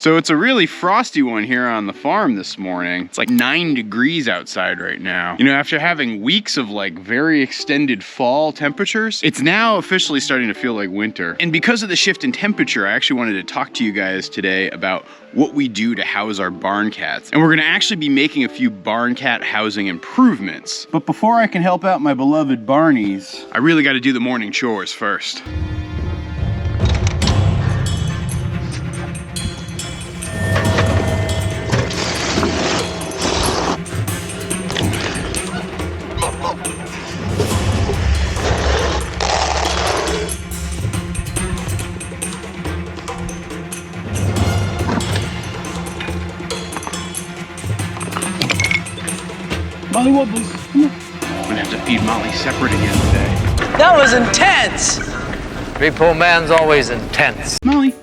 So it's a really frosty one here on the farm this morning. It's like 9 degrees outside right now. You know, after having weeks of like very extended fall temperatures, it's now officially starting to feel like winter. And because of the shift in temperature, I actually wanted to talk to you guys today about what we do to house our barn cats. And we're gonna actually be making a few barn cat housing improvements. But before I can help out my beloved Barneys, I really gotta do the morning chores first. Molly Wobbles, come on. I'm gonna have to feed Molly separate again today. That was intense. Repo man's always intense. Molly.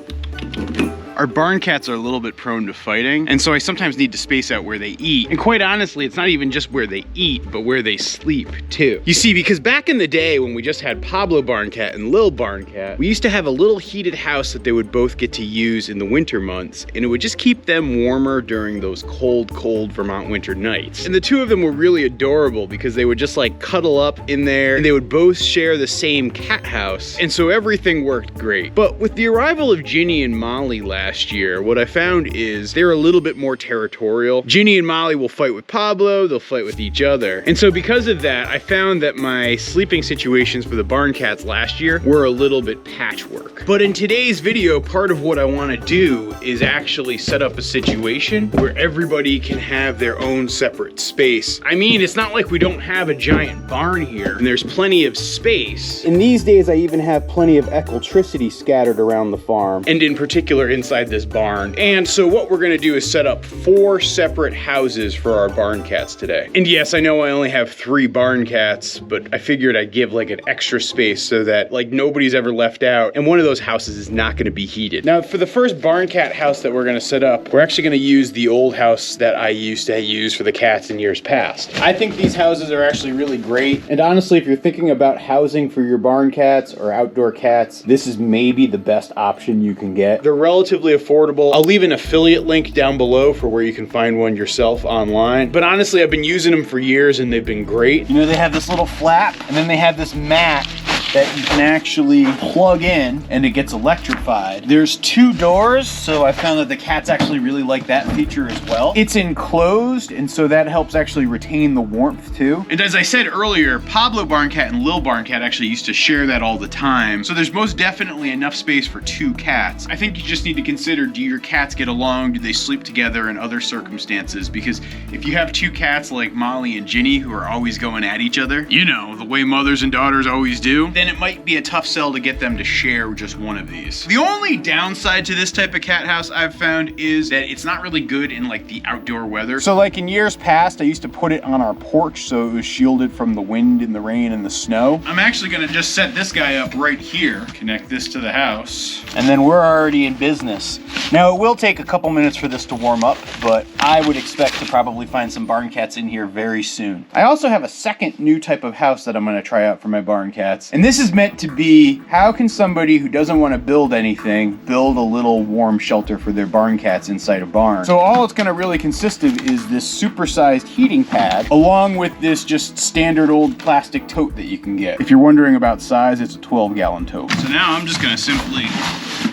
Our barn cats are a little bit prone to fighting, and so I sometimes need to space out where they eat. And quite honestly, it's not even just where they eat, but where they sleep too. You see, because back in the day when we just had Pablo barn cat and Lil barn cat, we used to have a little heated house that they would both get to use in the winter months, and it would just keep them warmer during those cold, cold Vermont winter nights. And the two of them were really adorable because they would just like cuddle up in there, and they would both share the same cat house, and so everything worked great. But with the arrival of Ginny and Molly last year, what I found is they're a little bit more territorial. Ginny and Molly will fight with Pablo, they'll fight with each other. And so because of that, I found that my sleeping situations for the barn cats last year were a little bit patchwork. But in today's video, part of what I want to do is actually set up a situation where everybody can have their own separate space. I mean, it's not like we don't have a giant barn here, and there's plenty of space. And these days, I even have plenty of electricity scattered around the farm, and in particular inside this barn. And so what we're gonna do is set up 4 separate houses for our barn cats today. And yes, I know I only have 3 barn cats, but I figured I'd give like an extra space so that like nobody's ever left out, and one of those houses is not gonna be heated. Now for the first barn cat house that we're gonna set up, we're actually gonna use the old house that I used to use for the cats in years past. I think these houses are actually really great, and honestly, if you're thinking about housing for your barn cats or outdoor cats, this is maybe the best option you can get. They're relatively affordable. I'll leave an affiliate link down below for where you can find one yourself online. But honestly, I've been using them for years and they've been great. You know, they have this little flap, and then they have this mat that you can actually plug in and it gets electrified. There's 2 doors, so I found that the cats actually really like that feature as well. It's enclosed, and so that helps actually retain the warmth too. And as I said earlier, Pablo barn cat and Lil barn cat actually used to share that all the time. So there's most definitely enough space for 2 cats. I think you just need to consider, do your cats get along? Do they sleep together in other circumstances? Because if you have 2 cats like Molly and Ginny who are always going at each other, you know, the way mothers and daughters always do, then it might be a tough sell to get them to share just one of these. The only downside to this type of cat house I've found is that it's not really good in like the outdoor weather. So like in years past, I used to put it on our porch so it was shielded from the wind and the rain and the snow. I'm actually gonna just set this guy up right here, connect this to the house, and then we're already in business. Now it will take a couple minutes for this to warm up, but I would expect to probably find some barn cats in here very soon. I also have a second new type of house that I'm gonna try out for my barn cats. And this is meant to be, how can somebody who doesn't want to build anything build a little warm shelter for their barn cats inside a barn? So all it's going to really consist of is this supersized heating pad, along with this just standard old plastic tote that you can get. If you're wondering about size, it's a 12-gallon tote. So now I'm just going to simply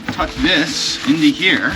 tuck this into here,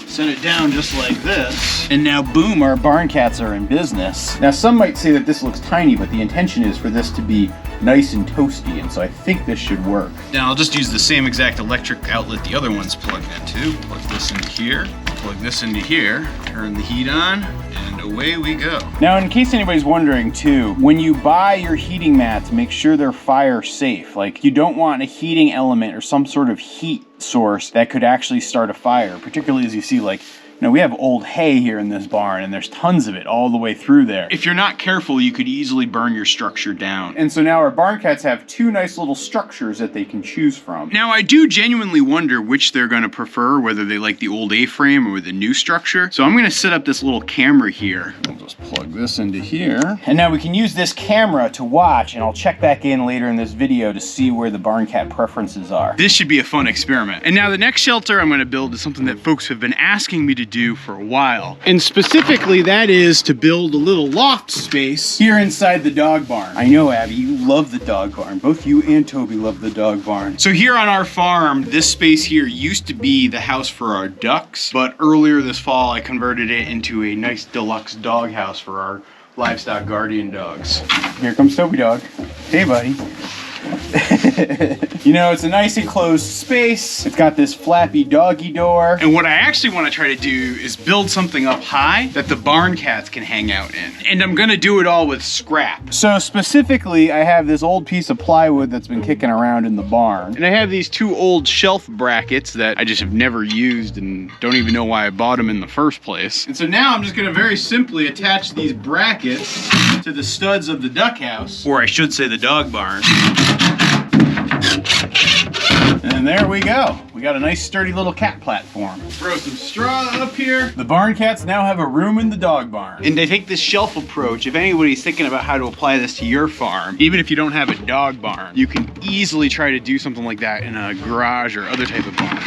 set it down just like this, and now boom, our barn cats are in business. Now some might say that this looks tiny, but the intention is for this to be nice and toasty, and so I think this should work. Now I'll just use the same exact electric outlet the other one's plugged into. Plug this into here, plug this into here, turn the heat on, and away we go. Now in case anybody's wondering too, when you buy your heating mats, make sure they're fire safe. Like, you don't want a heating element or some sort of heat source that could actually start a fire, particularly as you see like Now we have old hay here in this barn, and there's tons of it all the way through there. If you're not careful, you could easily burn your structure down. And so now our barn cats have two nice little structures that they can choose from. Now I do genuinely wonder which they're gonna prefer, whether they like the old A-frame or the new structure. So I'm gonna set up this little camera here. We'll just plug this into here. And now we can use this camera to watch, and I'll check back in later in this video to see where the barn cat preferences are. This should be a fun experiment. And now the next shelter I'm gonna build is something that folks have been asking me to do for a while. And specifically that is to build a little loft space here inside the dog barn. I know, Abby, you love the dog barn. Both you and Toby love the dog barn. So here on our farm, this space here used to be the house for our ducks, but earlier this fall I converted it into a nice deluxe dog house for our livestock guardian dogs. Here comes Toby dog. Hey buddy. You know, it's a nice enclosed space. It's got this flappy doggy door. And what I actually want to try to do is build something up high that the barn cats can hang out in. And I'm gonna do it all with scrap. So specifically, I have this old piece of plywood that's been kicking around in the barn. And I have these two old shelf brackets that I just have never used and don't even know why I bought them in the first place. And so now I'm just gonna very simply attach these brackets to the studs of the duck house, or I should say the dog barn. And there we go. We got a nice sturdy little cat platform. Throw some straw up here. The barn cats now have a room in the dog barn. And I take this shelf approach. If anybody's thinking about how to apply this to your farm, even if you don't have a dog barn, you can easily try to do something like that in a garage or other type of barn,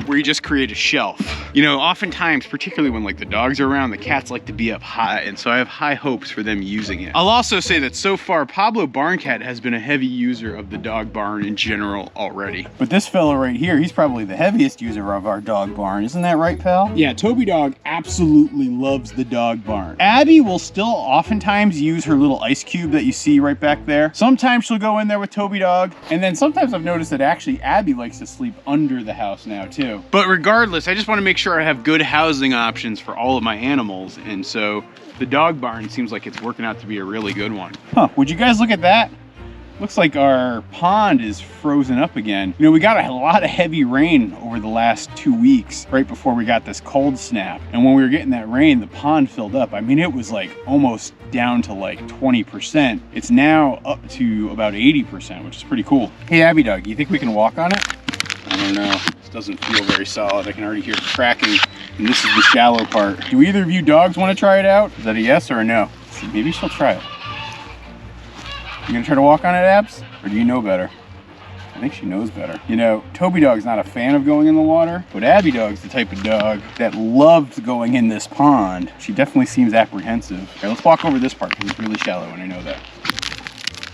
where you just create a shelf. You know, oftentimes, particularly when like the dogs are around, the cats like to be up high, and so I have high hopes for them using it. I'll also say that so far, Pablo Barncat has been a heavy user of the dog barn in general already. But this fella right here, he's probably the heaviest user of our dog barn. Isn't that right, pal? Yeah, Toby dog absolutely loves the dog barn. Abby will still oftentimes use her little ice cube that you see right back there. Sometimes she'll go in there with Toby dog, and then sometimes I've noticed that actually Abby likes to sleep under the house now too. But regardless, I just want to make sure I have good housing options for all of my animals, and so the dog barn seems like it's working out to be a really good one. Huh, would you guys look at that? Looks like our pond is frozen up again. You know, we got a lot of heavy rain over the last 2 weeks, right before we got this cold snap. And when we were getting that rain, the pond filled up. I mean, it was like almost down to like 20%. It's now up to about 80%, which is pretty cool. Hey, Abby dog, you think we can walk on it? I don't know. This doesn't feel very solid. I can already hear it cracking. And this is the shallow part. Do either of you dogs want to try it out? Is that a yes or a no? See, maybe she'll try it. You gonna try to walk on it, Abs? Or do you know better? I think she knows better. You know, Toby dog's not a fan of going in the water, but Abby dog's the type of dog that loved going in this pond. She definitely seems apprehensive. Okay, let's walk over this part because it's really shallow and I know that.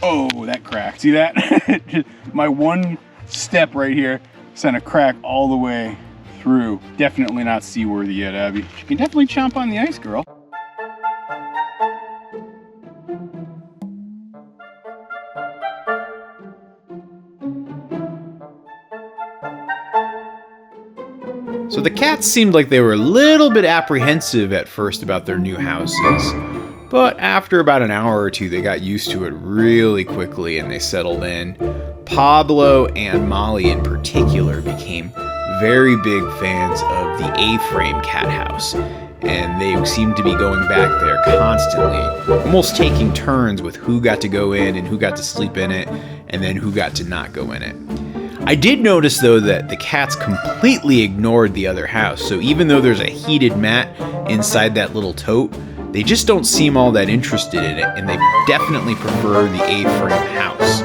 Oh, that cracked. See that? My one step right here sent a crack all the way through. Definitely not seaworthy yet, Abby. You can definitely chomp on the ice, girl. So the cats seemed like they were a little bit apprehensive at first about their new houses, but after about an hour or two they got used to it really quickly and they settled in. Pablo and Molly in particular became very big fans of the A-frame cat house, and they seemed to be going back there constantly, almost taking turns with who got to go in and who got to sleep in it, and then who got to not go in it. I did notice though that the cats completely ignored the other house, so even though there's a heated mat inside that little tote, they just don't seem all that interested in it, and they definitely prefer the A-frame house.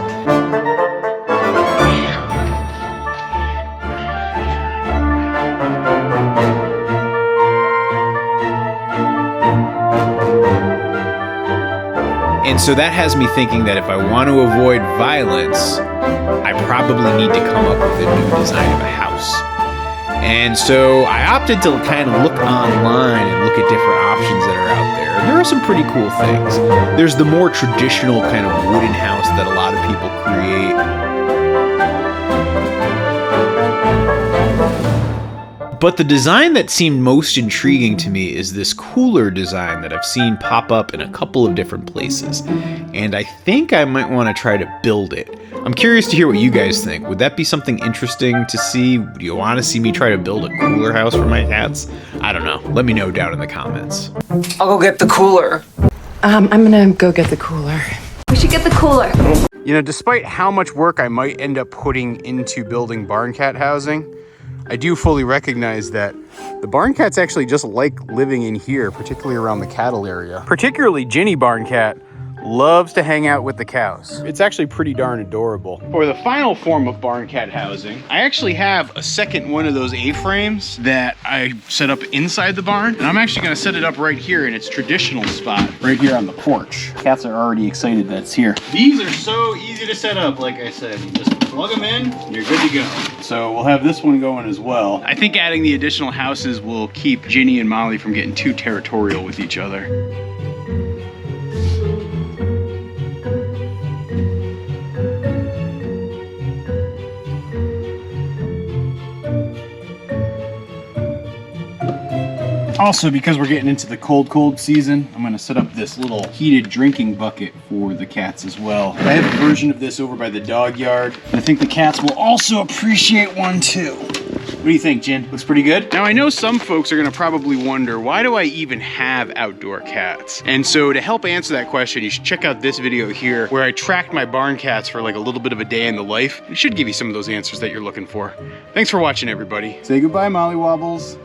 And so that has me thinking that if I want to avoid violence, I probably need to come up with a new design of a house. And so I opted to kind of look online and look at different options that are out there. And there are some pretty cool things. There's the more traditional kind of wooden house that a lot of people create. But the design that seemed most intriguing to me is this cooler design that I've seen pop up in a couple of different places. And I think I might want to try to build it. I'm curious to hear what you guys think. Would that be something interesting to see? Do you want to see me try to build a cooler house for my cats? I don't know. Let me know down in the comments. I'll go get the cooler. I'm gonna go get the cooler. We should get the cooler. You know, despite how much work I might end up putting into building barn cat housing, I do fully recognize that the barn cats actually just like living in here, particularly around the cattle area. Particularly Ginny barn cat loves to hang out with the cows. It's actually pretty darn adorable. For the final form of barn cat housing, I actually have a second one of those A-frames that I set up inside the barn, and I'm actually gonna set it up right here in its traditional spot, right here on the porch. Cats are already excited that it's here. These are so easy to set up, like I said. You just plug them in, and you're good to go. So we'll have this one going as well. I think adding the additional houses will keep Ginny and Molly from getting too territorial with each other. Also, because we're getting into the cold season, I'm gonna set up this little heated drinking bucket for the cats as well. I have a version of this over by the dog yard. I think the cats will also appreciate one too. What do you think, Jen? Looks pretty good? Now, I know some folks are gonna probably wonder, why do I even have outdoor cats? And so to help answer that question, you should check out this video here where I tracked my barn cats for like a little bit of a day in the life. It should give you some of those answers that you're looking for. Thanks for watching, everybody. Say goodbye, Molly Wobbles.